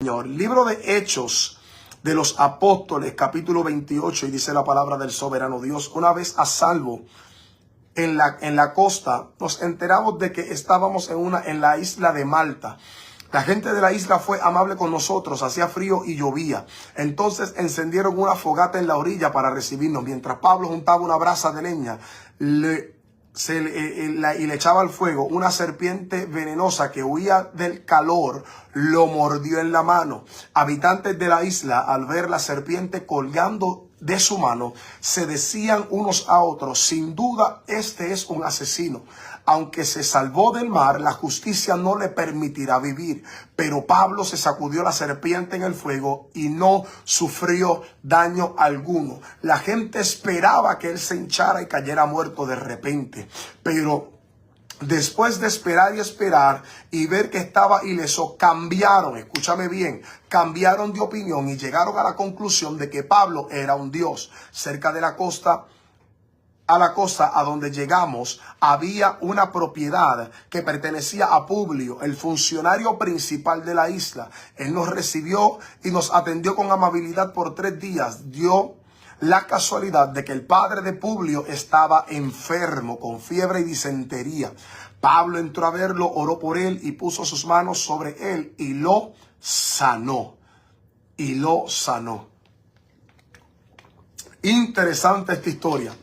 Señor. Libro de Hechos de los Apóstoles, capítulo 28, y dice la palabra del soberano Dios: una vez a salvo en la costa, nos enteramos de que estábamos en la isla de Malta. La gente de la isla fue amable con nosotros, hacía frío y llovía. Entonces encendieron una fogata en la orilla para recibirnos. Mientras Pablo juntaba una brasa de leña y le echaba al fuego, una serpiente venenosa que huía del calor lo mordió en la mano. Habitantes de la isla, al ver la serpiente colgando de su mano, se decían unos a otros: sin duda este es un asesino. Aunque se salvó del mar, la justicia no le permitirá vivir. Pero Pablo se sacudió la serpiente en el fuego y no sufrió daño alguno. La gente esperaba que él se hinchara y cayera muerto de repente. Pero después de esperar y esperar y ver que estaba ileso, cambiaron, escúchame bien, cambiaron de opinión y llegaron a la conclusión de que Pablo era un dios. Cerca de la costa, a donde llegamos, había una propiedad que pertenecía a Publio, el funcionario principal de la isla. Él nos recibió y nos atendió con amabilidad por 3 días. Dio la casualidad de que el padre de Publio estaba enfermo con fiebre y disentería. Pablo entró a verlo, oró por él y puso sus manos sobre él y lo sanó. Interesante esta historia.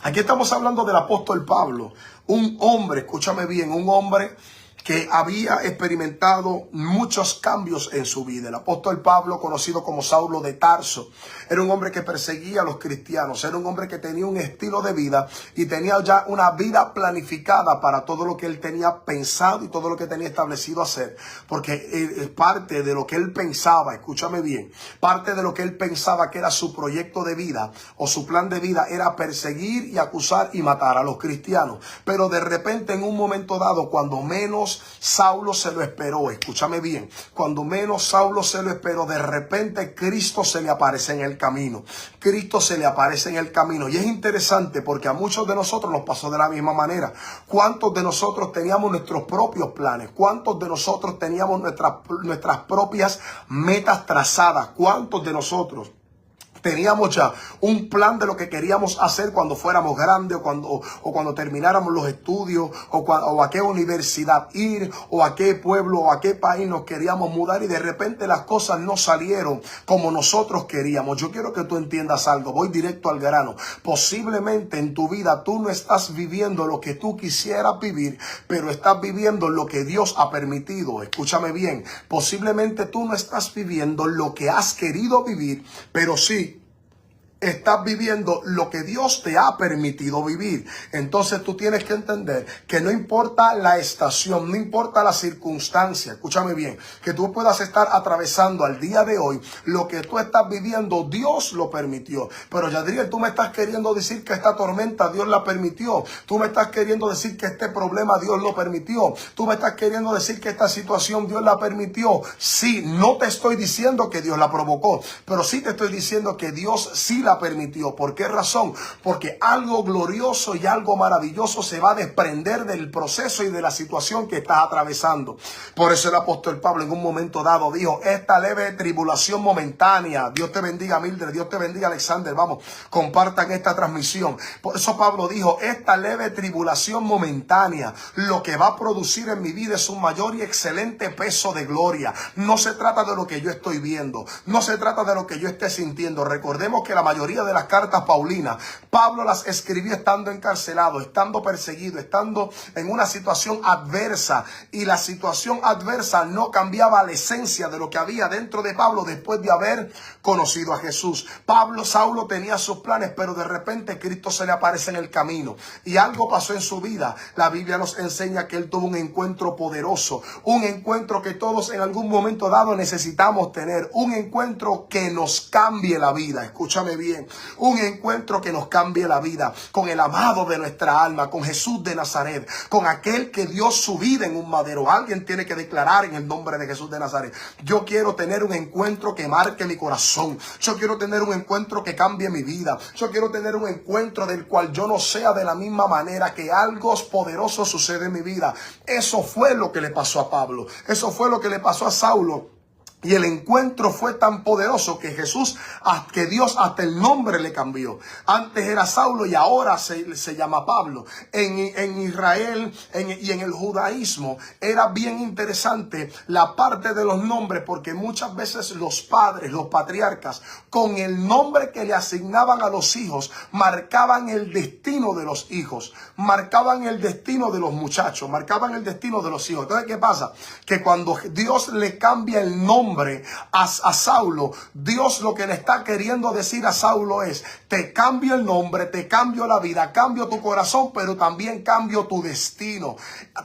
Aquí estamos hablando del apóstol Pablo, un hombre, escúchame bien, un hombre que había experimentado muchos cambios en su vida. El apóstol Pablo, conocido como Saulo de Tarso, era un hombre que perseguía a los cristianos, era un hombre que tenía un estilo de vida y tenía ya una vida planificada para todo lo que él tenía pensado y todo lo que tenía establecido hacer. Porque parte de lo que él pensaba, escúchame bien, parte de lo que él pensaba que era su proyecto de vida o su plan de vida era perseguir y acusar y matar a los cristianos. Pero de repente, en un momento dado, cuando menos Saulo se lo esperó, escúchame bien, cuando menos Saulo se lo esperó, de repente Cristo se le aparece en el camino. Cristo se le aparece en el camino. Y es interesante porque a muchos de nosotros nos pasó de la misma manera. ¿Cuántos de nosotros teníamos nuestros propios planes? ¿Cuántos de nosotros teníamos nuestras propias metas trazadas? ¿Cuántos de nosotros teníamos ya un plan de lo que queríamos hacer cuando fuéramos grandes o cuando termináramos los estudios o a qué universidad ir o a qué pueblo o a qué país nos queríamos mudar, y de repente las cosas no salieron como nosotros queríamos? Yo quiero que tú entiendas algo, voy directo al grano. Posiblemente en tu vida tú no estás viviendo lo que tú quisieras vivir, pero estás viviendo lo que Dios ha permitido. Escúchame bien, posiblemente tú no estás viviendo lo que has querido vivir, pero sí estás viviendo lo que Dios te ha permitido vivir. Entonces tú tienes que entender que no importa la estación, no importa la circunstancia, escúchame bien, que tú puedas estar atravesando al día de hoy, lo que tú estás viviendo, Dios lo permitió. Pero Yadriel, tú me estás queriendo decir que esta tormenta Dios la permitió. Tú me estás queriendo decir que este problema Dios lo permitió. Tú me estás queriendo decir que esta situación Dios la permitió. Sí, no te estoy diciendo que Dios la provocó, pero sí te estoy diciendo que Dios sí la permitió. ¿Por qué razón? Porque algo glorioso y algo maravilloso se va a desprender del proceso y de la situación que estás atravesando. Por eso el apóstol Pablo en un momento dado dijo: esta leve tribulación momentánea. Dios te bendiga, Mildred. Dios te bendiga, Alexander. Vamos, compartan esta transmisión. Por eso Pablo dijo: esta leve tribulación momentánea, lo que va a producir en mi vida es un mayor y excelente peso de gloria. No se trata de lo que yo estoy viendo, no se trata de lo que yo esté sintiendo. Recordemos que la mayoría de las cartas paulinas, Pablo las escribió estando encarcelado, estando perseguido, estando en una situación adversa, y la situación adversa no cambiaba la esencia de lo que había dentro de Pablo después de haber conocido a Jesús. Saulo tenía sus planes, pero de repente Cristo se le aparece en el camino y algo pasó en su vida. La Biblia nos enseña que él tuvo un encuentro poderoso, un encuentro que todos en algún momento dado necesitamos tener, un encuentro que nos cambie la vida. Escúchame bien, un encuentro que nos cambie la vida con el amado de nuestra alma, con Jesús de Nazaret, con aquel que dio su vida en un madero. Alguien tiene que declarar en el nombre de Jesús de Nazaret: yo quiero tener un encuentro que marque mi corazón, yo quiero tener un encuentro que cambie mi vida, yo quiero tener un encuentro del cual yo no sea de la misma manera, que algo poderoso sucede en mi vida. Eso fue lo que le pasó a Pablo, eso fue lo que le pasó a Saulo. Y el encuentro fue tan poderoso que que Dios hasta el nombre le cambió. Antes era Saulo y ahora se llama Pablo. En Israel y en el judaísmo era bien interesante la parte de los nombres, porque muchas veces los padres, los patriarcas, con el nombre que le asignaban a los hijos, marcaban el destino de los hijos, marcaban el destino de los muchachos, marcaban el destino de los hijos. Entonces, ¿qué pasa? Que cuando Dios le cambia el nombre a Saulo, Dios lo que le está queriendo decir a Saulo es: te cambio el nombre, te cambio la vida, cambio tu corazón, pero también cambio tu destino.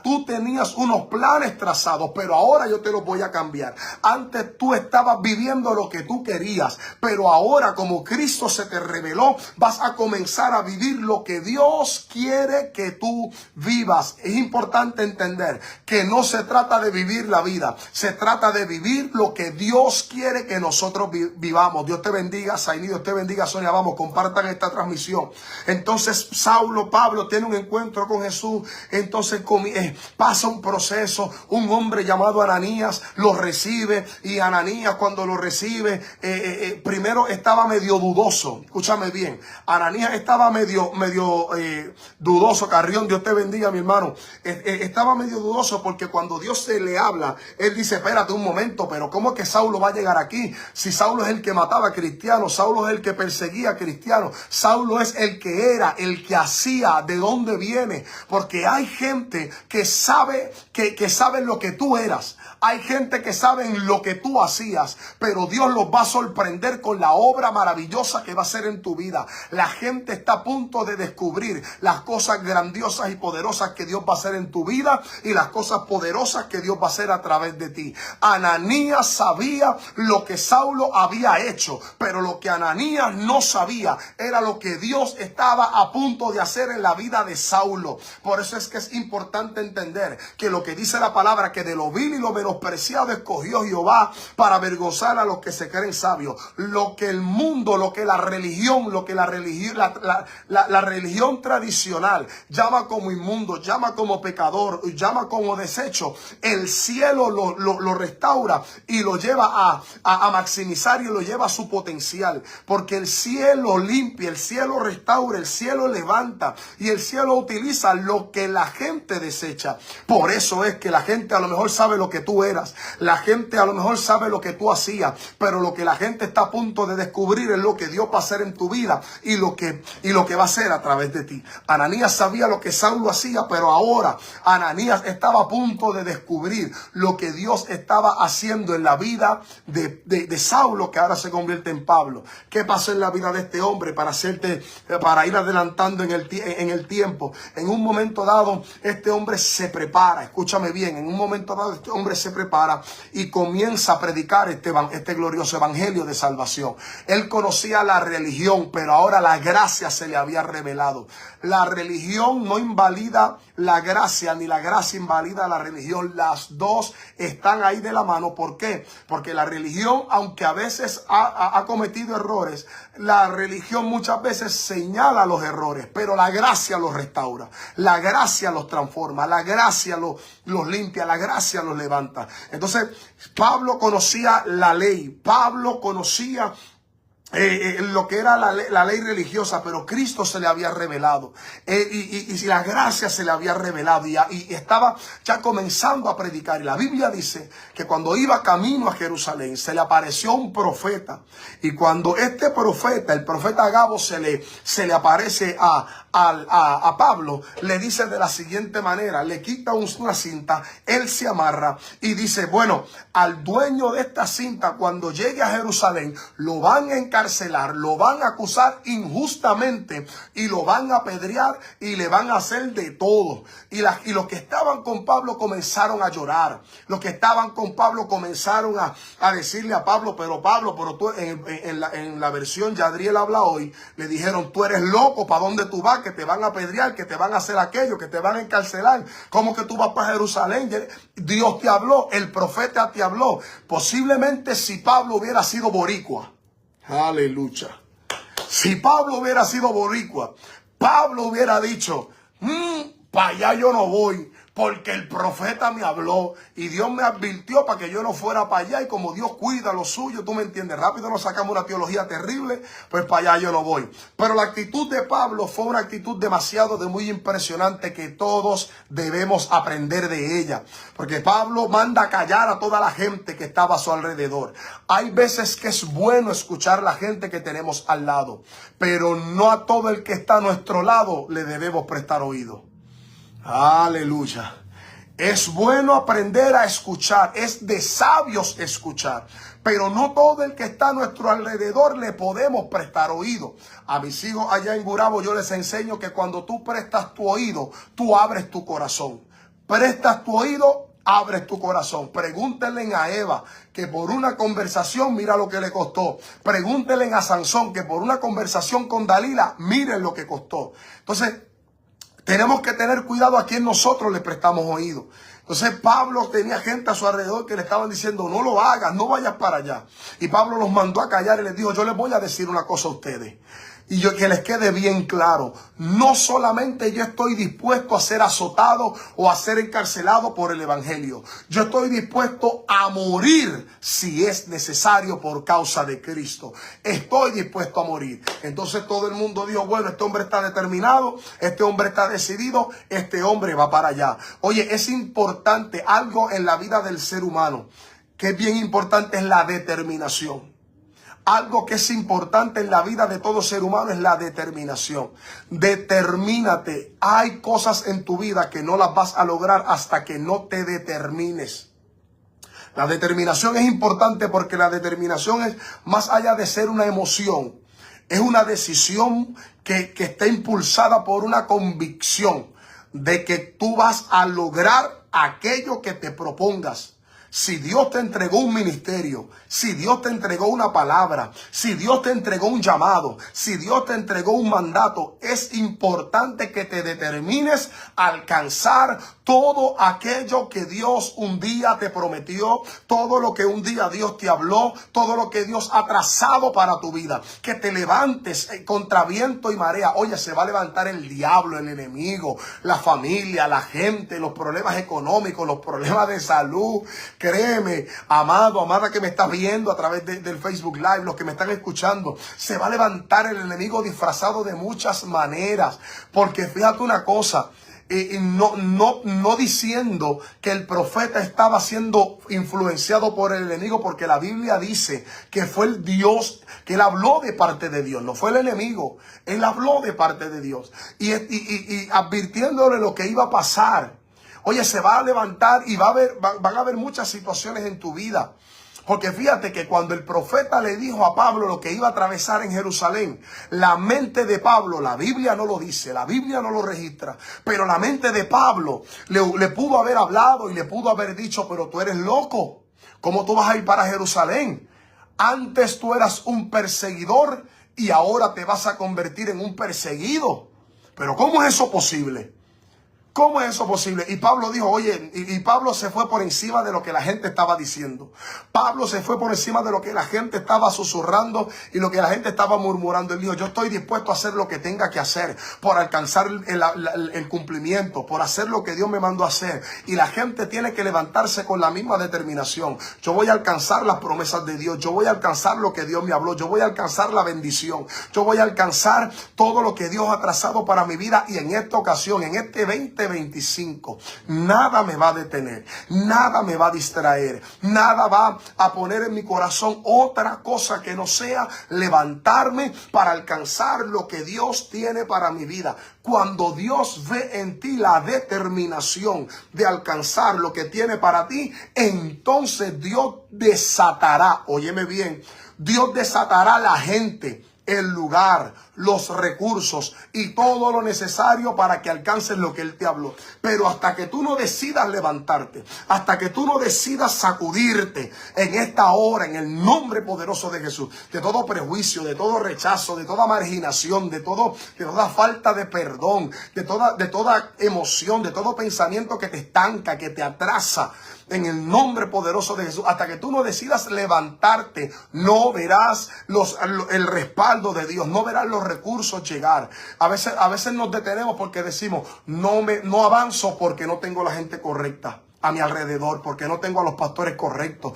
Tú tenías unos planes trazados, pero ahora yo te los voy a cambiar. Antes tú estabas viviendo lo que tú querías, pero ahora, como Cristo se te reveló, vas a comenzar a vivir lo que Dios quiere que tú vivas. Es importante entender que no se trata de vivir la vida, se trata de vivir lo que Dios quiere que nosotros vivamos. Dios te bendiga, Zaini, Dios te bendiga, Sonia. Vamos, compartan esta transmisión. Entonces Pablo tiene un encuentro con Jesús. Entonces pasa un proceso. Un hombre llamado Ananías lo recibe, y Ananías, cuando lo recibe, primero estaba medio dudoso. Escúchame bien, Ananías estaba medio dudoso. Carrión, Dios te bendiga, mi hermano. Estaba medio dudoso, porque cuando Dios se le habla, él dice: espérate un momento, pero ¿cómo que Saulo va a llegar aquí? Si Saulo es el que mataba a cristianos, Saulo es el que perseguía a cristianos, Saulo es el que era, el que hacía. ¿De dónde viene? Porque hay gente que sabe que sabe lo que tú eras. Hay gente que sabe lo que tú hacías, pero Dios los va a sorprender con la obra maravillosa que va a hacer en tu vida. La gente está a punto de descubrir las cosas grandiosas y poderosas que Dios va a hacer en tu vida, y las cosas poderosas que Dios va a hacer a través de ti. Ananías sabía lo que Saulo había hecho, pero lo que Ananías no sabía era lo que Dios estaba a punto de hacer en la vida de Saulo. Por eso es que es importante entender que lo que dice la palabra, que de lo vil y lo menospreciado escogió Jehová para avergonzar a los que se creen sabios. Lo que el mundo, lo que la religión tradicional llama como inmundo, llama como pecador, llama como desecho, el cielo lo restaura y lo lleva a maximizar, y lo lleva a su potencial, porque el cielo limpia, el cielo restaura, el cielo levanta, y el cielo utiliza lo que la gente desecha. Por eso es que la gente a lo mejor sabe lo que tú eras, la gente a lo mejor sabe lo que tú hacías, pero lo que la gente está a punto de descubrir es lo que Dios va a hacer en tu vida, y lo que va a hacer a través de ti. Ananías sabía lo que Saulo hacía, pero ahora Ananías estaba a punto de descubrir lo que Dios estaba haciendo en la vida de Saulo, que ahora se convierte en Pablo. ¿Qué pasó en la vida de este hombre? Para ir adelantando en el tiempo. En un momento dado, este hombre se prepara. Escúchame bien. En un momento dado, este hombre se prepara y comienza a predicar este glorioso evangelio de salvación. Él conocía la religión, pero ahora la gracia se le había revelado. La religión no invalida la gracia, ni la gracia invalida la religión. Las dos están ahí de la mano. ¿Por qué? Porque la religión, aunque a veces ha cometido errores, la religión muchas veces señala los errores, pero la gracia los restaura, la gracia los transforma, la gracia los limpia, la gracia los levanta. Entonces, Pablo conocía la ley, Pablo conocía lo que era la ley religiosa, pero Cristo se le había revelado, y la gracia se le había revelado, y estaba ya comenzando a predicar. Y la Biblia dice que cuando iba camino a Jerusalén se le apareció un profeta, y cuando este profeta, el profeta Agabo, se le aparece a Pablo, le dice de la siguiente manera: le quita una cinta, él se amarra y dice: bueno, al dueño de esta cinta, cuando llegue a Jerusalén, lo van a encarcelar, lo van a acusar injustamente, y lo van a apedrear, y le van a hacer de todo. Y los que estaban con Pablo comenzaron a llorar. Los que estaban con Pablo comenzaron a decirle a Pablo: pero tú, en la versión Yadriel habla hoy, le dijeron: tú eres loco, ¿para dónde tú vas? Que te van a apedrear, que te van a hacer aquello, que te van a encarcelar. ¿Cómo que tú vas para Jerusalén? Dios te habló, el profeta te habló. Posiblemente si Pablo hubiera sido boricua, aleluya, si Pablo hubiera sido boricua, Pablo hubiera dicho: para allá yo no voy, porque el profeta me habló y Dios me advirtió para que yo no fuera para allá, y como Dios cuida lo suyo, tú me entiendes, rápido nos sacamos una teología terrible, pues para allá yo no voy. Pero la actitud de Pablo fue una actitud demasiado muy impresionante que todos debemos aprender de ella, porque Pablo manda a callar a toda la gente que estaba a su alrededor. Hay veces que es bueno escuchar a la gente que tenemos al lado, pero no a todo el que está a nuestro lado le debemos prestar oído. Aleluya. Es bueno aprender a escuchar, es de sabios escuchar, pero no todo el que está a nuestro alrededor le podemos prestar oído. A mis hijos allá en Gurabo yo les enseño que cuando tú prestas tu oído, tú abres tu corazón. Prestas tu oído, abres tu corazón. Pregúntenle a Eva que por una conversación, mira lo que le costó. Pregúntenle a Sansón que por una conversación con Dalila, miren lo que costó. Entonces, tenemos que tener cuidado a quien nosotros le prestamos oído. Entonces Pablo tenía gente a su alrededor que le estaban diciendo, no lo hagas, no vayas para allá. Y Pablo los mandó a callar y les dijo, yo les voy a decir una cosa a ustedes. Y que les quede bien claro, no solamente yo estoy dispuesto a ser azotado o a ser encarcelado por el evangelio. Yo estoy dispuesto a morir si es necesario por causa de Cristo. Estoy dispuesto a morir. Entonces todo el mundo dijo, bueno, este hombre está determinado, este hombre está decidido, este hombre va para allá. Oye, es importante algo en la vida del ser humano, que es bien importante, es la determinación. Algo que es importante en la vida de todo ser humano es la determinación. Determínate. Hay cosas en tu vida que no las vas a lograr hasta que no te determines. La determinación es importante porque la determinación es más allá de ser una emoción. Es una decisión que está impulsada por una convicción de que tú vas a lograr aquello que te propongas. Si Dios te entregó un ministerio, si Dios te entregó una palabra, si Dios te entregó un llamado, si Dios te entregó un mandato, es importante que te determines a alcanzar todo aquello que Dios un día te prometió, todo lo que un día Dios te habló, todo lo que Dios ha trazado para tu vida. Que te levantes contra viento y marea. Oye, se va a levantar el diablo, el enemigo, la familia, la gente, los problemas económicos, los problemas de salud. Créeme, amado, amada que me estás viendo a través del Facebook Live, los que me están escuchando, se va a levantar el enemigo disfrazado de muchas maneras. Porque fíjate una cosa, no diciendo que el profeta estaba siendo influenciado por el enemigo, porque la Biblia dice que fue el Dios, que él habló de parte de Dios, no fue el enemigo, él habló de parte de Dios y advirtiéndole lo que iba a pasar. Oye, se va a levantar y van a haber muchas situaciones en tu vida. Porque fíjate que cuando el profeta le dijo a Pablo lo que iba a atravesar en Jerusalén, la mente de Pablo, la Biblia no lo dice, la Biblia no lo registra, pero la mente de Pablo le pudo haber hablado y le pudo haber dicho, pero tú eres loco, ¿cómo tú vas a ir para Jerusalén? Antes tú eras un perseguidor y ahora te vas a convertir en un perseguido. Pero ¿cómo es eso posible? ¿Cómo es eso posible? Y Pablo dijo, oye, y Pablo se fue por encima de lo que la gente estaba diciendo. Pablo se fue por encima de lo que la gente estaba susurrando y lo que la gente estaba murmurando. Él dijo, yo estoy dispuesto a hacer lo que tenga que hacer por alcanzar el cumplimiento, por hacer lo que Dios me mandó a hacer. Y la gente tiene que levantarse con la misma determinación. Yo voy a alcanzar las promesas de Dios. Yo voy a alcanzar lo que Dios me habló. Yo voy a alcanzar la bendición. Yo voy a alcanzar todo lo que Dios ha trazado para mi vida. Y en esta ocasión, en este 2025, nada me va a detener, nada me va a distraer, nada va a poner en mi corazón otra cosa que no sea levantarme para alcanzar lo que Dios tiene para mi vida. Cuando Dios ve en ti la determinación de alcanzar lo que tiene para ti, entonces Dios desatará, óyeme bien, Dios desatará la gente, el lugar, los recursos y todo lo necesario para que alcances lo que Él te habló. Pero hasta que tú no decidas levantarte, hasta que tú no decidas sacudirte en esta hora, en el nombre poderoso de Jesús, de todo prejuicio, de todo rechazo, de toda marginación, de toda falta de perdón, de toda emoción, de todo pensamiento que te estanca, que te atrasa, en el nombre poderoso de Jesús, hasta que tú no decidas levantarte, no verás el respaldo respaldo de Dios, no verás los recursos llegar. A veces nos detenemos porque decimos, no avanzo porque no tengo la gente correcta a mi alrededor, porque no tengo a los pastores correctos,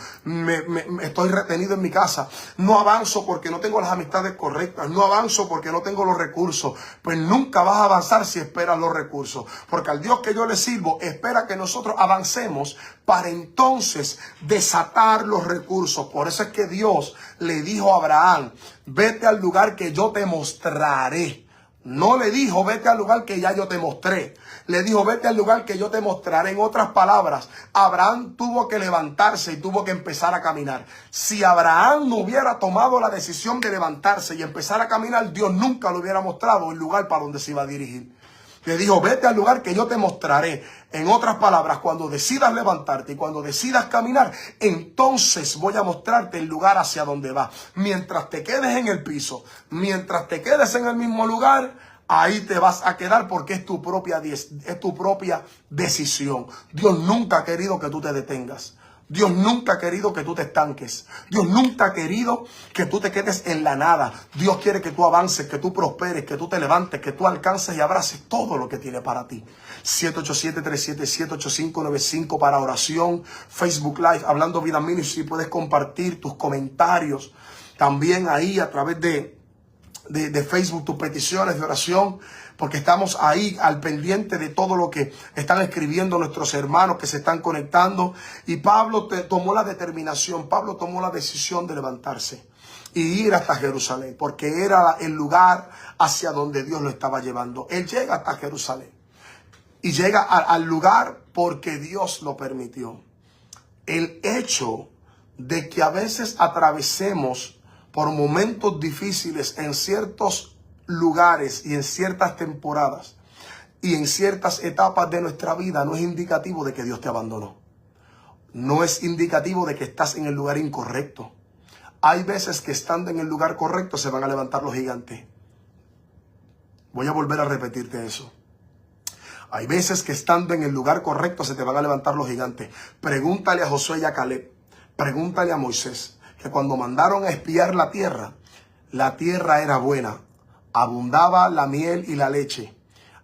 estoy retenido en mi casa, no avanzo porque no tengo las amistades correctas, no avanzo porque no tengo los recursos. Pues nunca vas a avanzar si esperas los recursos, porque al Dios que yo le sirvo espera que nosotros avancemos para entonces desatar los recursos. Por eso es que Dios le dijo a Abraham, vete al lugar que yo te mostraré. No le dijo, vete al lugar que ya yo te mostré. Le dijo, vete al lugar que yo te mostraré. En otras palabras, Abraham tuvo que levantarse y tuvo que empezar a caminar. Si Abraham no hubiera tomado la decisión de levantarse y empezar a caminar, Dios nunca le hubiera mostrado el lugar para donde se iba a dirigir. Le dijo, vete al lugar que yo te mostraré. En otras palabras, cuando decidas levantarte y cuando decidas caminar, entonces voy a mostrarte el lugar hacia donde vas. Mientras te quedes en el piso, mientras te quedes en el mismo lugar, ahí te vas a quedar porque es tu propia decisión. Dios nunca ha querido que tú te detengas. Dios nunca ha querido que tú te estanques. Dios nunca ha querido que tú te quedes en la nada. Dios quiere que tú avances, que tú prosperes, que tú te levantes, que tú alcances y abraces todo lo que tiene para ti. 787-377-8595 para oración. Facebook Live, Hablando Vida Ministry. Puedes compartir tus comentarios también ahí a través de Facebook, tus peticiones de oración, porque estamos ahí al pendiente de todo lo que están escribiendo nuestros hermanos que se están conectando. Y Pablo tomó la determinación, Pablo tomó la decisión de levantarse y ir hasta Jerusalén, porque era el lugar hacia donde Dios lo estaba llevando. Él llega hasta Jerusalén y llega al lugar porque Dios lo permitió. El hecho de que a veces atravesemos por momentos difíciles en ciertos lugares y en ciertas temporadas y en ciertas etapas de nuestra vida no es indicativo de que Dios te abandonó. No es indicativo de que estás en el lugar incorrecto. Hay veces que estando en el lugar correcto se van a levantar los gigantes. Voy a volver a repetirte eso. Hay veces que estando en el lugar correcto se te van a levantar los gigantes. Pregúntale a Josué y a Caleb. Pregúntale a Moisés. Que cuando mandaron a espiar la tierra era buena, abundaba la miel y la leche,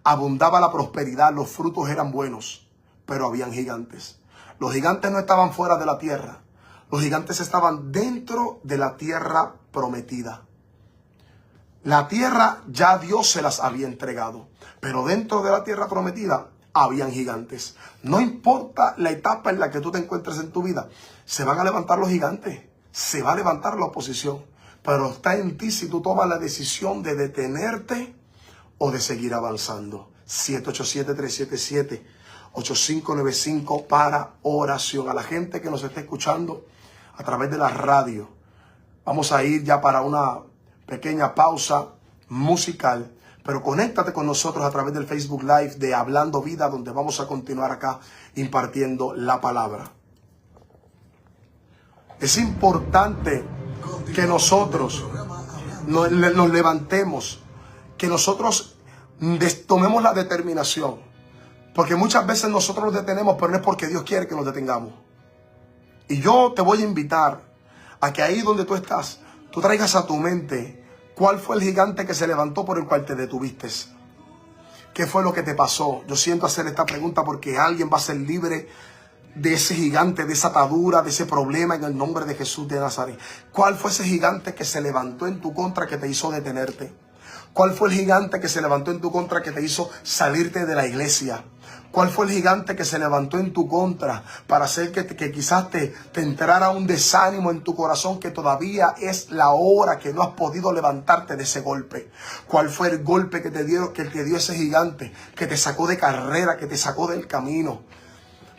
abundaba la prosperidad, los frutos eran buenos, pero habían gigantes. Los gigantes no estaban fuera de la tierra, los gigantes estaban dentro de la tierra prometida. La tierra ya Dios se las había entregado, pero dentro de la tierra prometida habían gigantes. No importa la etapa en la que tú te encuentres en tu vida, se van a levantar los gigantes. Se va a levantar la oposición, pero está en ti si tú tomas la decisión de detenerte o de seguir avanzando. 787-377-8595 para oración. A la gente que nos está escuchando a través de la radio, vamos a ir ya para una pequeña pausa musical, pero conéctate con nosotros a través del Facebook Live de Hablando Vida, donde vamos a continuar acá impartiendo la palabra. Es importante que nosotros nos levantemos, que nosotros tomemos la determinación. Porque muchas veces nosotros nos detenemos, pero no es porque Dios quiere que nos detengamos. Y yo te voy a invitar a que ahí donde tú estás, tú traigas a tu mente cuál fue el gigante que se levantó por el cual te detuviste. ¿Qué fue lo que te pasó? Yo siento hacer esta pregunta porque alguien va a ser libre de ese gigante, de esa atadura, de ese problema en el nombre de Jesús de Nazaret. ¿Cuál fue ese gigante que se levantó en tu contra que te hizo detenerte? ¿Cuál fue el gigante que se levantó en tu contra que te hizo salirte de la iglesia? ¿Cuál fue el gigante que se levantó en tu contra para hacer que quizás te entrara un desánimo en tu corazón, que todavía es la hora que no has podido levantarte de ese golpe? ¿Cuál fue el golpe que te dio ese gigante, que te sacó de carrera, que te sacó del camino?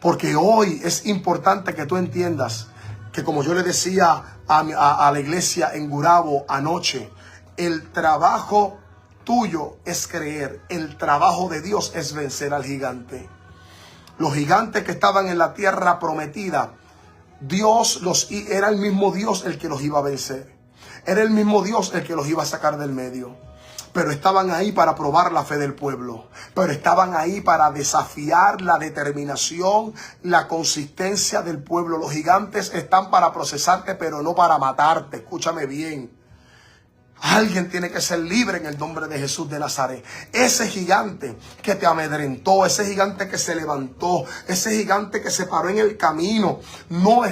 Porque hoy es importante que tú entiendas que, como yo le decía a la iglesia en Gurabo anoche, el trabajo tuyo es creer, el trabajo de Dios es vencer al gigante. Los gigantes que estaban en la tierra prometida, era el mismo Dios el que los iba a vencer. Era el mismo Dios el que los iba a sacar del medio. Pero estaban ahí para probar la fe del pueblo. Pero estaban ahí para desafiar la determinación, la consistencia del pueblo. Los gigantes están para procesarte, pero no para matarte. Escúchame bien. Alguien tiene que ser libre en el nombre de Jesús de Nazaret. Ese gigante que te amedrentó, ese gigante que se levantó, ese gigante que se paró en el camino, no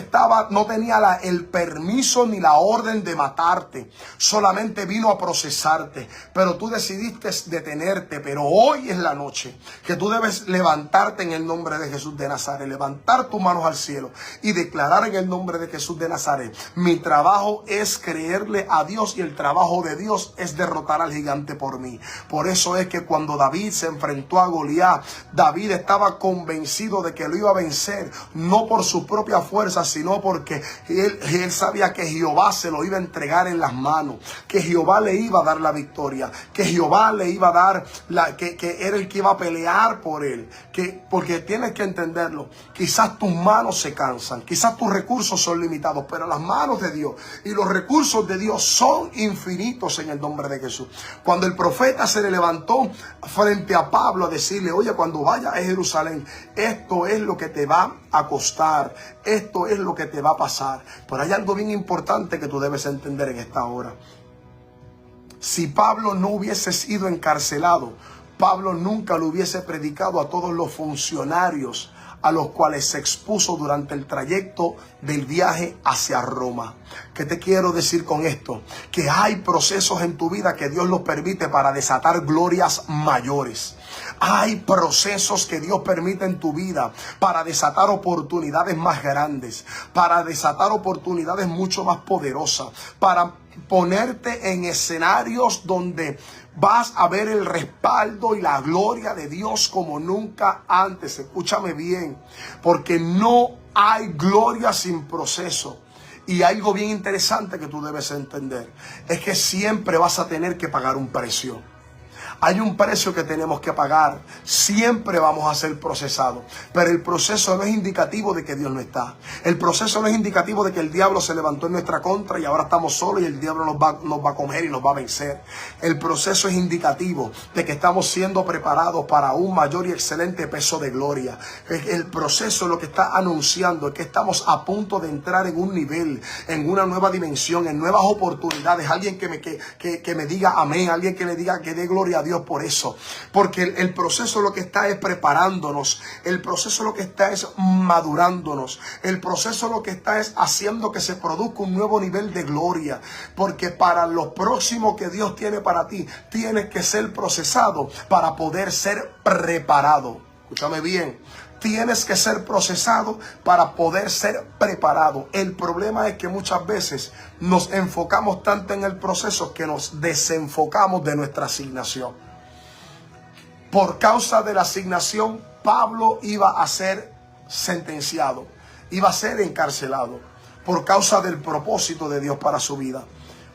tenía el permiso ni la orden de matarte. Solamente vino a procesarte. Pero tú decidiste detenerte. Pero hoy es la noche que tú debes levantarte en el nombre de Jesús de Nazaret. Levantar tus manos al cielo y declarar en el nombre de Jesús de Nazaret: mi trabajo es creerle a Dios y el trabajo de Dios es derrotar al gigante por mí. Por eso es que cuando David se enfrentó a Goliat, David estaba convencido de que lo iba a vencer, no por su propia fuerza, sino porque él sabía que Jehová se lo iba a entregar en las manos, que Jehová le iba a dar la victoria, que Jehová le iba a dar que era el que iba a pelear por él. Porque tienes que entenderlo, quizás tus manos se cansan, quizás tus recursos son limitados, pero las manos de Dios y los recursos de Dios son infinitos en el nombre de Jesús. Cuando el profeta se le levantó frente a Pablo a decirle: oye, cuando vayas a Jerusalén, esto es lo que te va a costar, esto es lo que te va a pasar. Pero hay algo bien importante que tú debes entender en esta hora. Si Pablo no hubiese sido encarcelado, Pablo nunca lo hubiese predicado a todos los funcionarios a los cuales se expuso durante el trayecto del viaje hacia Roma. ¿Qué te quiero decir con esto? Que hay procesos en tu vida que Dios los permite para desatar glorias mayores. Hay procesos que Dios permite en tu vida para desatar oportunidades más grandes, para desatar oportunidades mucho más poderosas, para ponerte en escenarios donde vas a ver el respaldo y la gloria de Dios como nunca antes. Escúchame bien, porque no hay gloria sin proceso. Y algo bien interesante que tú debes entender es que siempre vas a tener que pagar un precio. Hay un precio que tenemos que pagar. Siempre vamos a ser procesados. Pero el proceso no es indicativo de que Dios no está. El proceso no es indicativo de que el diablo se levantó en nuestra contra y ahora estamos solos y el diablo nos va a comer y nos va a vencer. El proceso es indicativo de que estamos siendo preparados para un mayor y excelente peso de gloria. El proceso lo que está anunciando es que estamos a punto de entrar en un nivel, en una nueva dimensión, en nuevas oportunidades. Alguien que me diga amén, alguien que le diga que dé gloria a Dios por eso, porque el proceso lo que está es preparándonos, el proceso lo que está es madurándonos, el proceso lo que está es haciendo que se produzca un nuevo nivel de gloria, porque para lo próximo que Dios tiene para ti, tienes que ser procesado para poder ser preparado. Escúchame bien. Tienes que ser procesado para poder ser preparado. El problema es que muchas veces nos enfocamos tanto en el proceso que nos desenfocamos de nuestra asignación. Por causa de la asignación, Pablo iba a ser sentenciado, iba a ser encarcelado por causa del propósito de Dios para su vida.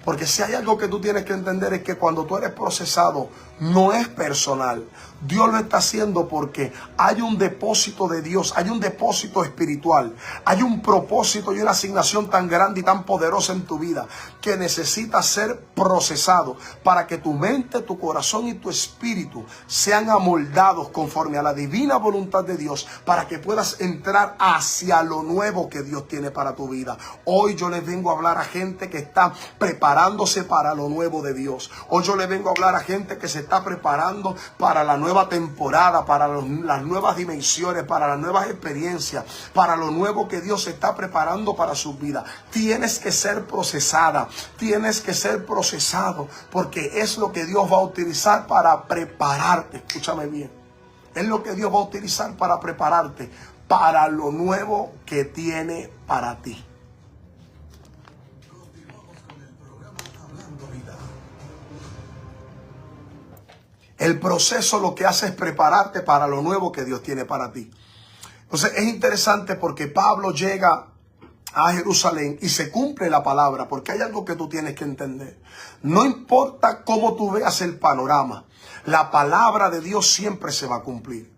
Porque si hay algo que tú tienes que entender es que cuando tú eres procesado, no es personal. Dios lo está haciendo porque hay un depósito de Dios, hay un depósito espiritual, hay un propósito y una asignación tan grande y tan poderosa en tu vida que necesita ser procesado para que tu mente, tu corazón y tu espíritu sean amoldados conforme a la divina voluntad de Dios para que puedas entrar hacia lo nuevo que Dios tiene para tu vida. Hoy yo les vengo a hablar a gente que está preparándose para lo nuevo de Dios. Hoy yo les vengo a hablar a gente que se está preparando para la nueva temporada, para las nuevas dimensiones, para las nuevas experiencias, para lo nuevo que Dios está preparando para su vida. Tienes que ser procesada, tienes que ser procesado, porque es lo que Dios va a utilizar para prepararte. Escúchame bien, es lo que Dios va a utilizar para prepararte para lo nuevo que tiene para ti. El proceso lo que hace es prepararte para lo nuevo que Dios tiene para ti. Entonces es interesante porque Pablo llega a Jerusalén y se cumple la palabra, porque hay algo que tú tienes que entender. No importa cómo tú veas el panorama, la palabra de Dios siempre se va a cumplir.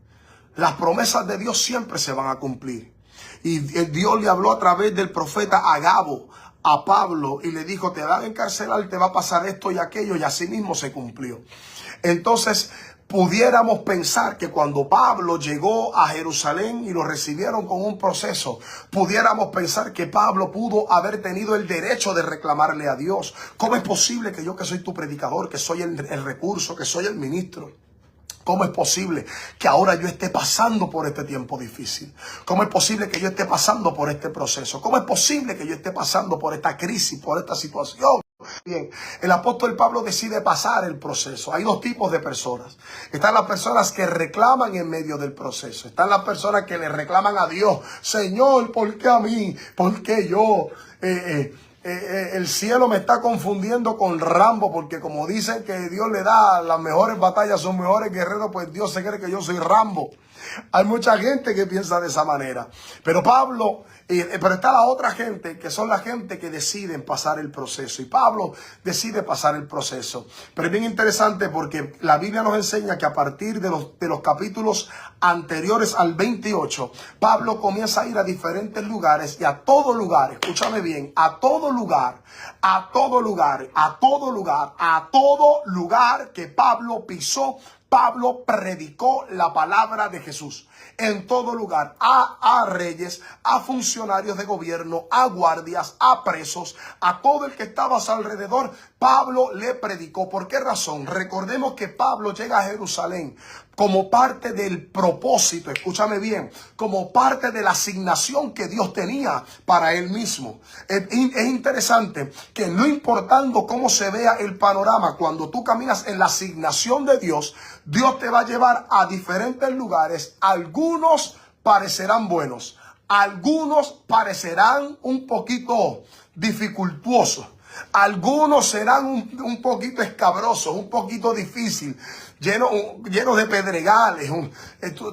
Las promesas de Dios siempre se van a cumplir. Y Dios le habló a través del profeta Agabo a Pablo y le dijo: te van a encarcelar, te va a pasar esto y aquello, y así mismo se cumplió. Entonces pudiéramos pensar que cuando Pablo llegó a Jerusalén y lo recibieron con un proceso, pudiéramos pensar que Pablo pudo haber tenido el derecho de reclamarle a Dios. ¿Cómo es posible que yo, que soy tu predicador, que soy el recurso, que soy el ministro, cómo es posible que ahora yo esté pasando por este tiempo difícil? ¿Cómo es posible que yo esté pasando por este proceso? ¿Cómo es posible que yo esté pasando por esta crisis, por esta situación? Bien, el apóstol Pablo decide pasar el proceso. Hay dos tipos de personas. Están las personas que reclaman en medio del proceso. Están las personas que le reclaman a Dios: Señor, ¿por qué a mí? ¿Por qué yo? El cielo me está confundiendo con Rambo, porque como dicen que Dios le da las mejores batallas, son mejores guerreros, pues Dios se cree que yo soy Rambo. Hay mucha gente que piensa de esa manera. Pero pero está la otra gente, que son la gente que deciden pasar el proceso. Y Pablo decide pasar el proceso. Pero es bien interesante porque la Biblia nos enseña que a partir de los capítulos anteriores al 28, Pablo comienza a ir a diferentes lugares, y a todo lugar, escúchame bien, a todo lugar que Pablo pisó, Pablo predicó la palabra de Jesús. En todo lugar, a reyes, a funcionarios de gobierno, a guardias, a presos, a todo el que estaba a su alrededor, Pablo le predicó. ¿Por qué razón? Recordemos que Pablo llega a Jerusalén como parte del propósito, escúchame bien, como parte de la asignación que Dios tenía para él mismo. Es interesante que no importando cómo se vea el panorama, cuando tú caminas en la asignación de Dios, Dios te va a llevar a diferentes lugares. Algunos parecerán buenos, algunos parecerán un poquito dificultuosos, algunos serán un poquito escabrosos, un poquito difícil, lleno de pedregales.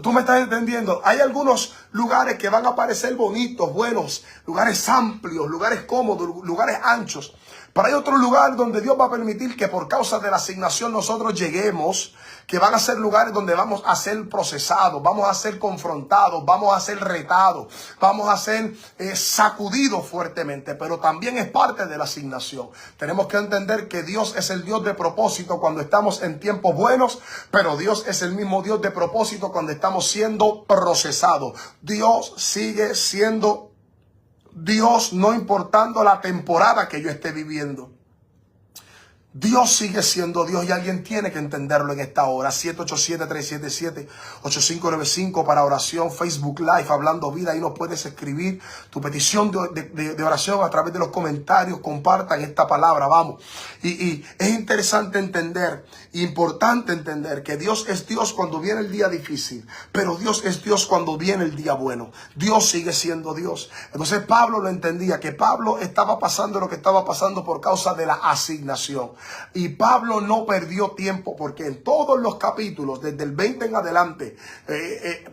Tú me estás entendiendo. Hay algunos lugares que van a parecer bonitos, buenos, lugares amplios, lugares cómodos, lugares anchos. Pero hay otro lugar donde Dios va a permitir que por causa de la asignación nosotros lleguemos, que van a ser lugares donde vamos a ser procesados, vamos a ser confrontados, vamos a ser retados, vamos a ser sacudidos fuertemente, pero también es parte de la asignación. Tenemos que entender que Dios es el Dios de propósito cuando estamos en tiempos buenos, pero Dios es el mismo Dios de propósito cuando estamos siendo procesados. Dios sigue siendo Dios, no importando la temporada que yo esté viviendo. Dios sigue siendo Dios, y alguien tiene que entenderlo en esta hora. 787-377-8595 para oración, Facebook Live, Hablando Vida. Ahí nos puedes escribir tu petición de oración a través de los comentarios. Compartan esta palabra, vamos. Y es interesante entender, importante entender que Dios es Dios cuando viene el día difícil, pero Dios es Dios cuando viene el día bueno. Dios sigue siendo Dios. Entonces Pablo lo entendía, que Pablo estaba pasando lo que estaba pasando por causa de la asignación. Y Pablo no perdió tiempo, porque en todos los capítulos, desde el 20 en adelante,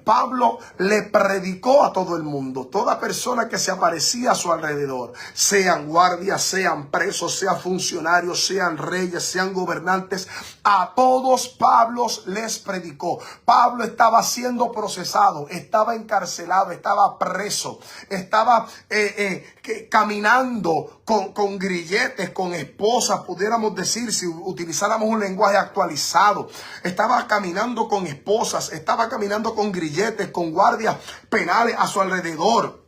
Pablo le predicó a todo el mundo. Toda persona que se aparecía a su alrededor, sean guardias, sean presos, sean funcionarios, sean reyes, sean gobernantes, a todos Pablo les predicó. Pablo estaba siendo procesado, estaba encarcelado, estaba preso, estaba caminando con grilletes, con esposas, pudiéramos decir, si utilizáramos un lenguaje actualizado. Estaba caminando con esposas, estaba caminando con grilletes, con guardias penales a su alrededor.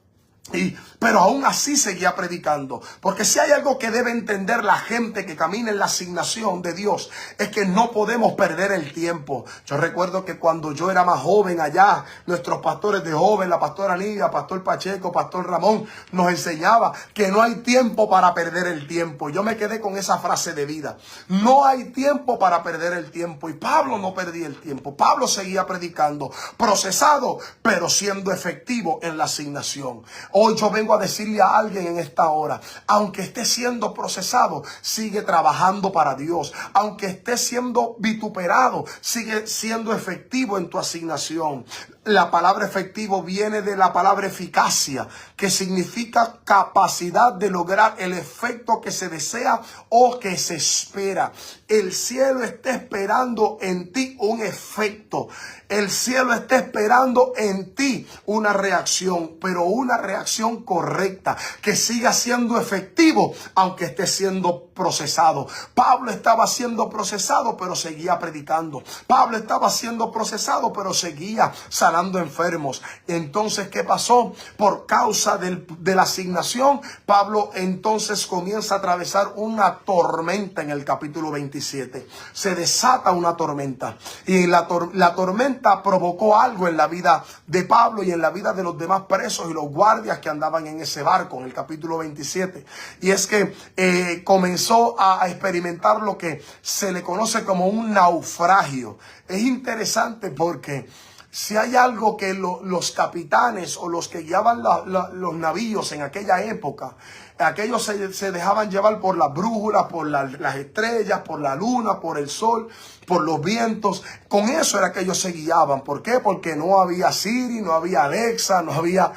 Pero aún así seguía predicando, porque si hay algo que debe entender la gente que camina en la asignación de Dios, es que no podemos perder el tiempo. Yo recuerdo que cuando yo era más joven allá, nuestros pastores de joven, la pastora Lidia, pastor Pacheco, pastor Ramón, nos enseñaba que no hay tiempo para perder el tiempo. Yo me quedé con esa frase de vida. No hay tiempo para perder el tiempo. Y Pablo no perdía el tiempo. Pablo seguía predicando, procesado, pero siendo efectivo en la asignación. Hoy yo vengo a decirle a alguien en esta hora, aunque esté siendo procesado, sigue trabajando para Dios. Aunque esté siendo vituperado, sigue siendo efectivo en tu asignación. La palabra efectivo viene de la palabra eficacia, que significa capacidad de lograr el efecto que se desea o que se espera. El cielo está esperando en ti un efecto. El cielo está esperando en ti una reacción, pero una reacción correcta correcta, que siga siendo efectivo aunque esté siendo procesado. Pablo estaba siendo procesado pero seguía predicando. Pablo estaba siendo procesado pero seguía sanando enfermos. Entonces, ¿qué pasó? Por causa de la asignación, Pablo entonces comienza a atravesar una tormenta en el capítulo 27. Se desata una tormenta y la tormenta provocó algo en la vida de Pablo y en la vida de los demás presos y los guardias que andaban en ese barco en el capítulo 27. Y es que comenzó a experimentar lo que se le conoce como un naufragio. Es interesante porque si hay algo que los capitanes o los que guiaban los navíos en aquella época, aquellos se dejaban llevar por las brújulas, por las estrellas, por la luna, por el sol, por los vientos. Con eso era que ellos se guiaban. ¿Por qué? Porque no había Siri, no había Alexa, no había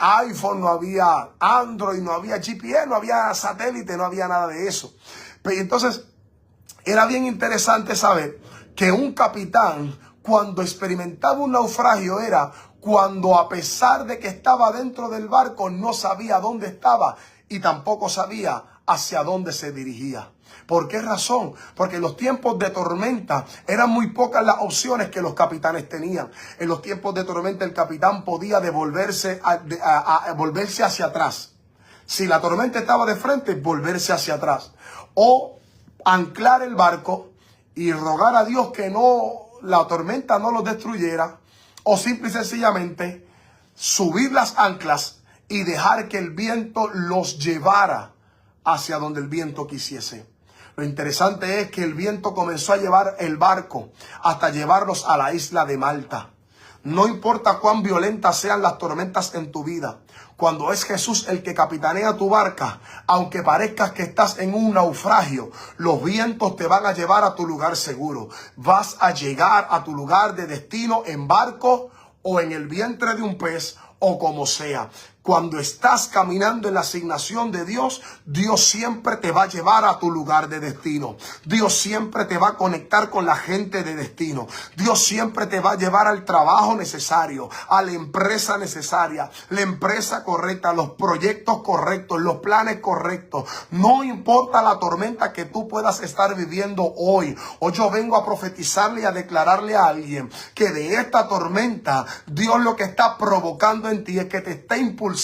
iPhone, no había Android, no había GPS, no había satélite, no había nada de eso. Pero entonces era bien interesante saber que un capitán, cuando experimentaba un naufragio, era cuando, a pesar de que estaba dentro del barco, no sabía dónde estaba y tampoco sabía hacia dónde se dirigía. ¿Por qué razón? Porque en los tiempos de tormenta eran muy pocas las opciones que los capitanes tenían. En los tiempos de tormenta el capitán podía volverse hacia atrás. Si la tormenta estaba de frente, volverse hacia atrás. O anclar el barco y rogar a Dios que la tormenta no los destruyera, o simple y sencillamente subir las anclas y dejar que el viento los llevara hacia donde el viento quisiese. Lo interesante es que el viento comenzó a llevar el barco hasta llevarlos a la isla de Malta. No importa cuán violentas sean las tormentas en tu vida, cuando es Jesús el que capitanea tu barca, aunque parezcas que estás en un naufragio, los vientos te van a llevar a tu lugar seguro. Vas a llegar a tu lugar de destino en barco o en el vientre de un pez o como sea. Cuando estás caminando en la asignación de Dios, Dios siempre te va a llevar a tu lugar de destino. Dios siempre te va a conectar con la gente de destino. Dios siempre te va a llevar al trabajo necesario, a la empresa necesaria, la empresa correcta, los proyectos correctos, los planes correctos. No importa la tormenta que tú puedas estar viviendo hoy. Hoy yo vengo a profetizarle y a declararle a alguien que de esta tormenta, Dios lo que está provocando en ti es que te está impulsando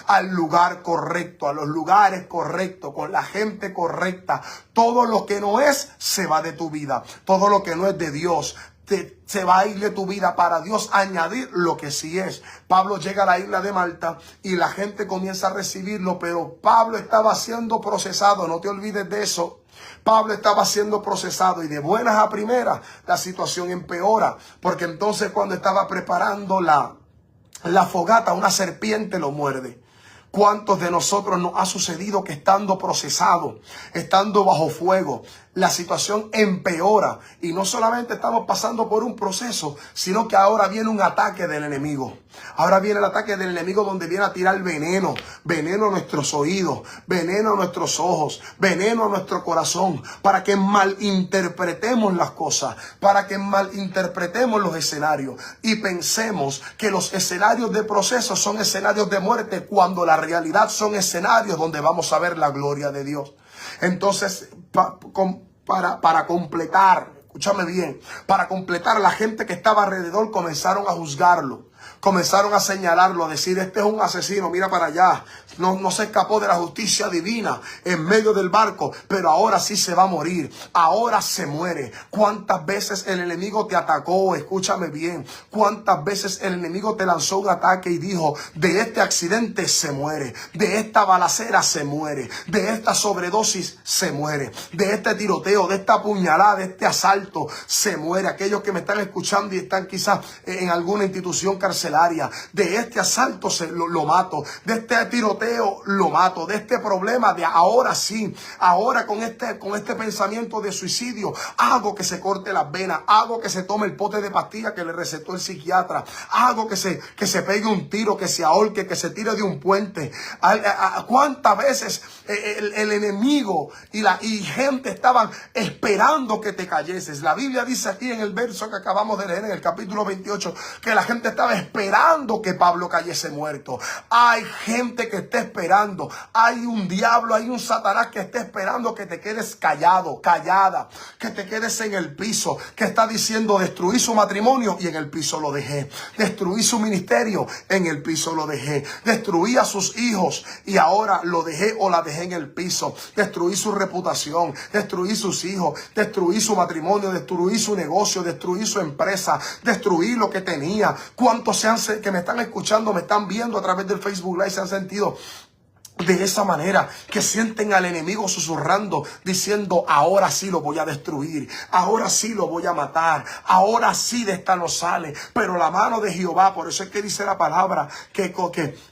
al lugar correcto, a los lugares correctos, con la gente correcta. Todo lo que no es, se va de tu vida. Todo lo que no es de Dios, se va a ir de tu vida para Dios añadir lo que sí es. Pablo llega a la isla de Malta y la gente comienza a recibirlo, pero Pablo estaba siendo procesado, no te olvides de eso. Pablo estaba siendo procesado y de buenas a primeras la situación empeora, porque entonces cuando estaba preparando la fogata, una serpiente lo muerde. ¿Cuántos de nosotros nos ha sucedido que estando procesado, estando bajo fuego, la situación empeora? Y no solamente estamos pasando por un proceso, sino que ahora viene un ataque del enemigo. Ahora viene el ataque del enemigo donde viene a tirar veneno. Veneno a nuestros oídos, veneno a nuestros ojos, veneno a nuestro corazón, para que malinterpretemos las cosas, para que malinterpretemos los escenarios y pensemos que los escenarios de proceso son escenarios de muerte, cuando la realidad son escenarios donde vamos a ver la gloria de Dios. Entonces, para completar, escúchame bien, para completar, la gente que estaba alrededor comenzaron a juzgarlo. Comenzaron a señalarlo, a decir: este es un asesino, mira para allá. No se escapó de la justicia divina en medio del barco, pero ahora sí se va a morir. Ahora se muere. ¿Cuántas veces el enemigo te atacó? Escúchame bien. ¿Cuántas veces el enemigo te lanzó un ataque y dijo: de este accidente se muere, de esta balacera se muere, de esta sobredosis se muere, de este tiroteo, de esta puñalada, de este asalto se muere? Aquellos que me están escuchando y están quizás en alguna institución carcelaria, de este asalto lo mato, de este tiroteo lo mato, de este problema, de ahora sí, ahora con este pensamiento de suicidio, hago que se corte las venas, hago que se tome el pote de pastillas que le recetó el psiquiatra, hago que se pegue un tiro, que se ahorque, que se tire de un puente. ¿Cuántas veces el enemigo y gente estaban esperando que te cayeses? La Biblia dice aquí en el verso que acabamos de leer, en el capítulo 28, que la gente estaba esperando que Pablo cayese muerto. Hay gente que está esperando. Hay un diablo, hay un Satanás que está esperando que te quedes callado, callada, que te quedes en el piso, que está diciendo: destruí su matrimonio y en el piso lo dejé. Destruí su ministerio, en el piso lo dejé. Destruí a sus hijos y ahora lo dejé o la dejé en el piso. Destruí su reputación, destruí sus hijos, destruí su matrimonio, destruí su negocio, destruí su empresa, destruí lo que tenía. ¿Cuántos que me están escuchando, me están viendo a través del Facebook Live se han sentido de esa manera, que sienten al enemigo susurrando, diciendo: ahora sí lo voy a destruir, ahora sí lo voy a matar, ahora sí de esta no sale? Pero la mano de Jehová, por eso es que dice la palabra que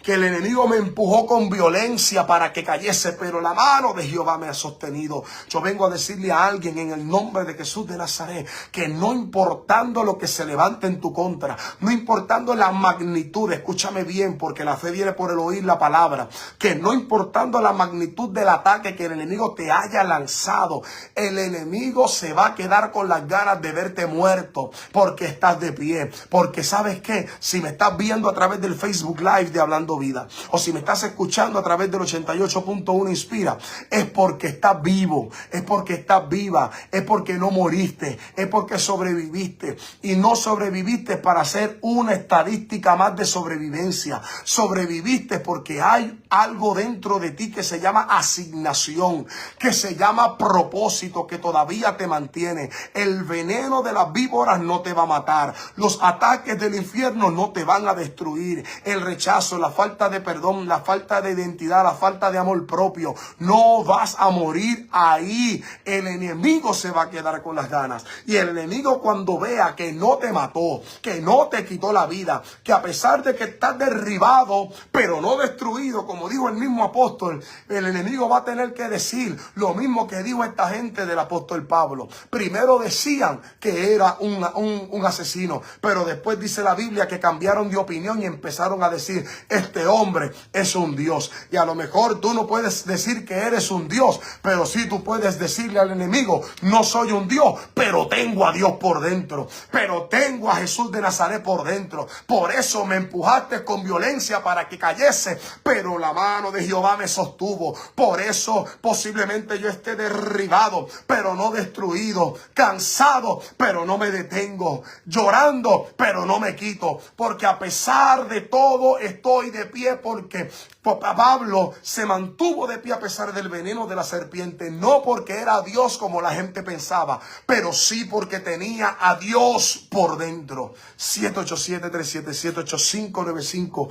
el enemigo me empujó con violencia para que cayese, pero la mano de Jehová me ha sostenido. Yo vengo a decirle a alguien en el nombre de Jesús de Nazaret, que no importando lo que se levante en tu contra, no importando la magnitud, escúchame bien, porque la fe viene por el oír la palabra, que no importando la magnitud del ataque que el enemigo te haya lanzado, el enemigo se va a quedar con las ganas de verte muerto, porque estás de pie. Porque ¿sabes qué? Si me estás viendo a través del Facebook Live de Hablando Vida, o si me estás escuchando a través del 88.1 Inspira, es porque estás vivo, es porque estás viva, es porque no moriste, es porque sobreviviste. Y no sobreviviste para ser una estadística más de sobrevivencia. Sobreviviste porque hay algo dentro de ti que se llama asignación, que se llama propósito, que todavía te mantiene. El veneno de las víboras no te va a matar. Los ataques del infierno no te van a destruir. El rechazo, la falta de perdón, la falta de identidad, la falta de amor propio. No vas a morir ahí. El enemigo se va a quedar con las ganas. Y el enemigo, cuando vea que no te mató, que no te quitó la vida, que a pesar de que estás derribado, pero no destruido, como dijo el mismo apóstol, el enemigo va a tener que decir lo mismo que dijo esta gente del apóstol Pablo. Primero decían que era un asesino, pero después dice la Biblia que cambiaron de opinión y empezaron a decir: este hombre es un Dios. Y a lo mejor tú no puedes decir que eres un Dios, pero sí tú puedes decirle al enemigo: no soy un Dios, pero tengo a Dios por dentro, pero tengo a Jesús de Nazaret por dentro. Por eso me empujaste con violencia para que cayese, pero la mano de Jehová me sostuvo. Por eso posiblemente yo esté derribado, pero no destruido, cansado, pero no me detengo, llorando, pero no me quito, porque a pesar de todo estoy de pie, porque Pablo se mantuvo de pie a pesar del veneno de la serpiente, no porque era Dios como la gente pensaba, pero sí porque tenía a Dios por dentro. 787-377-8595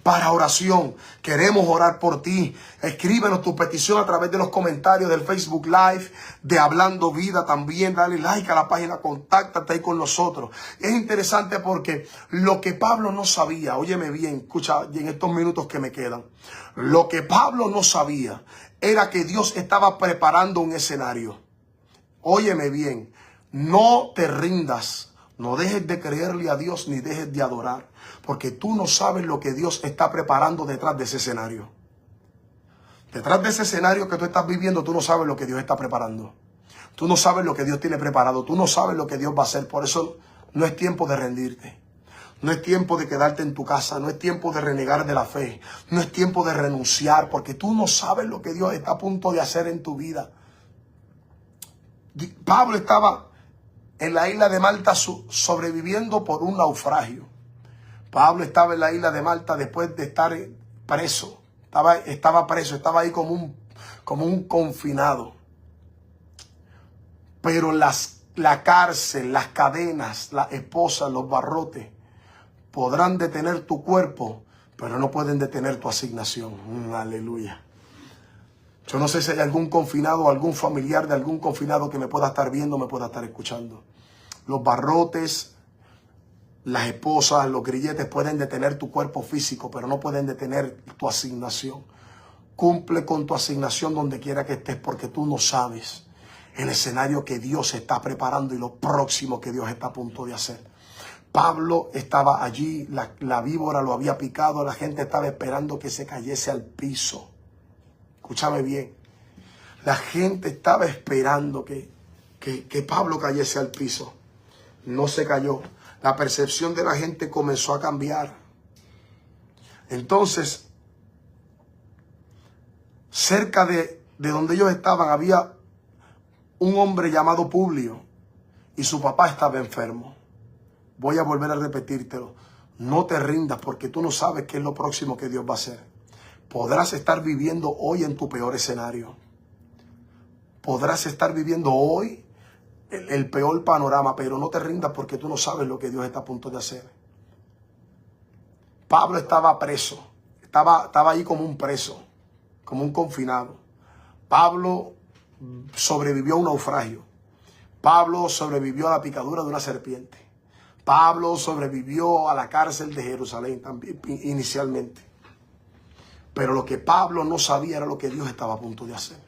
para oración. Queremos orar por ti. Escríbenos tu petición a través de los comentarios del Facebook Live de Hablando Vida. También dale like a la página, contáctate ahí con nosotros. Es interesante porque lo que Pablo no sabía, óyeme bien, escucha en estos minutos que me quedan, lo que Pablo no sabía era que Dios estaba preparando un escenario. Óyeme bien, no te rindas, no dejes de creerle a Dios ni dejes de adorar, porque tú no sabes lo que Dios está preparando detrás de ese escenario. Detrás de ese escenario que tú estás viviendo, tú no sabes lo que Dios está preparando. Tú no sabes lo que Dios tiene preparado, tú no sabes lo que Dios va a hacer. Por eso no es tiempo de rendirte. No es tiempo de quedarte en tu casa, no es tiempo de renegar de la fe, no es tiempo de renunciar, porque tú no sabes lo que Dios está a punto de hacer en tu vida. Pablo estaba en la isla de Malta sobreviviendo por un naufragio. Pablo estaba en la isla de Malta después de estar preso. Estaba preso, estaba ahí como un confinado. Pero la cárcel, las cadenas, las esposas, los barrotes podrán detener tu cuerpo, pero no pueden detener tu asignación. Aleluya. Yo no sé si hay algún confinado o algún familiar de algún confinado que me pueda estar viendo, me pueda estar escuchando. Los barrotes, las esposas, los grilletes pueden detener tu cuerpo físico, pero no pueden detener tu asignación. Cumple con tu asignación donde quiera que estés, porque tú no sabes el escenario que Dios está preparando y lo próximo que Dios está a punto de hacer. Pablo estaba allí, la víbora lo había picado, la gente estaba esperando que se cayese al piso. Escúchame bien, la gente estaba esperando que Pablo cayese al piso. No se cayó. La percepción de la gente comenzó a cambiar. Entonces, cerca de donde ellos estaban había un hombre llamado Publio y su papá estaba enfermo. Voy a volver a repetírtelo. No te rindas porque tú no sabes qué es lo próximo que Dios va a hacer. Podrás estar viviendo hoy en tu peor escenario. Podrás estar viviendo hoy el peor panorama, pero no te rindas porque tú no sabes lo que Dios está a punto de hacer. Pablo estaba preso, estaba ahí como un preso, como un confinado. Pablo sobrevivió a un naufragio. Pablo sobrevivió a la picadura de una serpiente. Pablo sobrevivió a la cárcel de Jerusalén también inicialmente. Pero lo que Pablo no sabía era lo que Dios estaba a punto de hacer.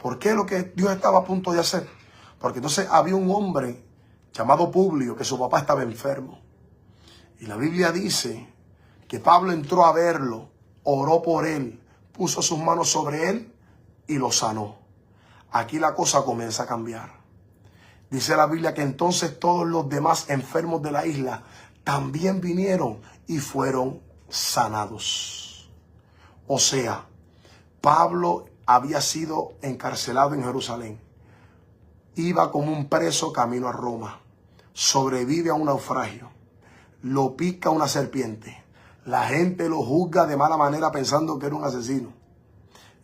¿Por qué lo que Dios estaba a punto de hacer? Porque entonces había un hombre llamado Publio, que su papá estaba enfermo. Y la Biblia dice que Pablo entró a verlo, oró por él, puso sus manos sobre él y lo sanó. Aquí la cosa comienza a cambiar. Dice la Biblia que entonces todos los demás enfermos de la isla también vinieron y fueron sanados. O sea, Pablo había sido encarcelado en Jerusalén. Iba como un preso camino a Roma. Sobrevive a un naufragio. Lo pica una serpiente. La gente lo juzga de mala manera pensando que era un asesino.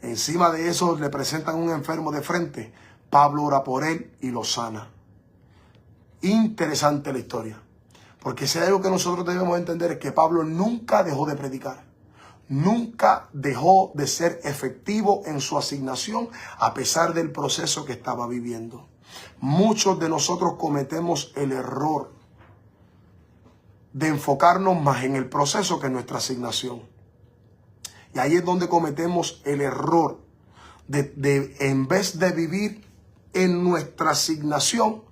Encima de eso le presentan un enfermo de frente. Pablo ora por él y lo sana. Interesante la historia. Porque si hay algo que nosotros debemos entender es que Pablo nunca dejó de predicar. Nunca dejó de ser efectivo en su asignación a pesar del proceso que estaba viviendo. Muchos de nosotros cometemos el error de enfocarnos más en el proceso que en nuestra asignación. Y ahí es donde cometemos el error de en vez de vivir en nuestra asignación,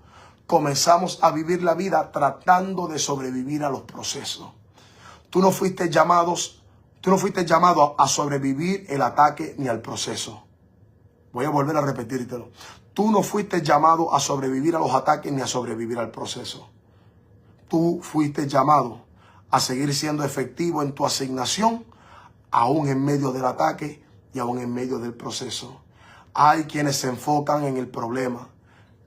comenzamos a vivir la vida tratando de sobrevivir a los procesos. Tú no fuiste llamado a sobrevivir el ataque ni al proceso. Voy a volver a repetírtelo. Tú no fuiste llamado a sobrevivir a los ataques ni a sobrevivir al proceso. Tú fuiste llamado a seguir siendo efectivo en tu asignación, aún en medio del ataque y aún en medio del proceso. Hay quienes se enfocan en el problema,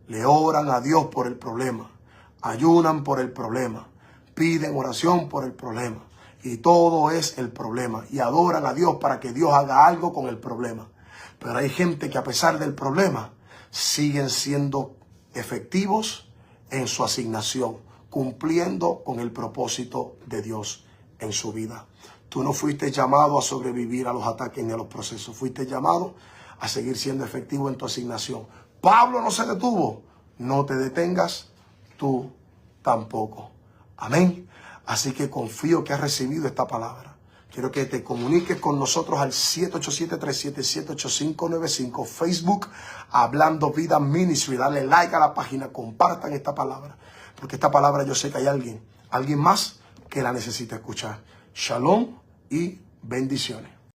le oran a Dios por el problema, ayunan por el problema, piden oración por el problema y todo es el problema y adoran a Dios para que Dios haga algo con el problema. Pero hay gente que a pesar del problema siguen siendo efectivos en su asignación, cumpliendo con el propósito de Dios en su vida. Tú no fuiste llamado a sobrevivir a los ataques ni a los procesos. Fuiste llamado a seguir siendo efectivo en tu asignación. Pablo no se detuvo. No te detengas, tú tampoco. Amén. Así que confío que has recibido esta palabra. Quiero que te comuniques con nosotros al 787-377-8595, Facebook, Hablando Vida Ministry. Dale like a la página, compartan esta palabra. Porque esta palabra yo sé que hay alguien más que la necesita escuchar. Shalom y bendiciones.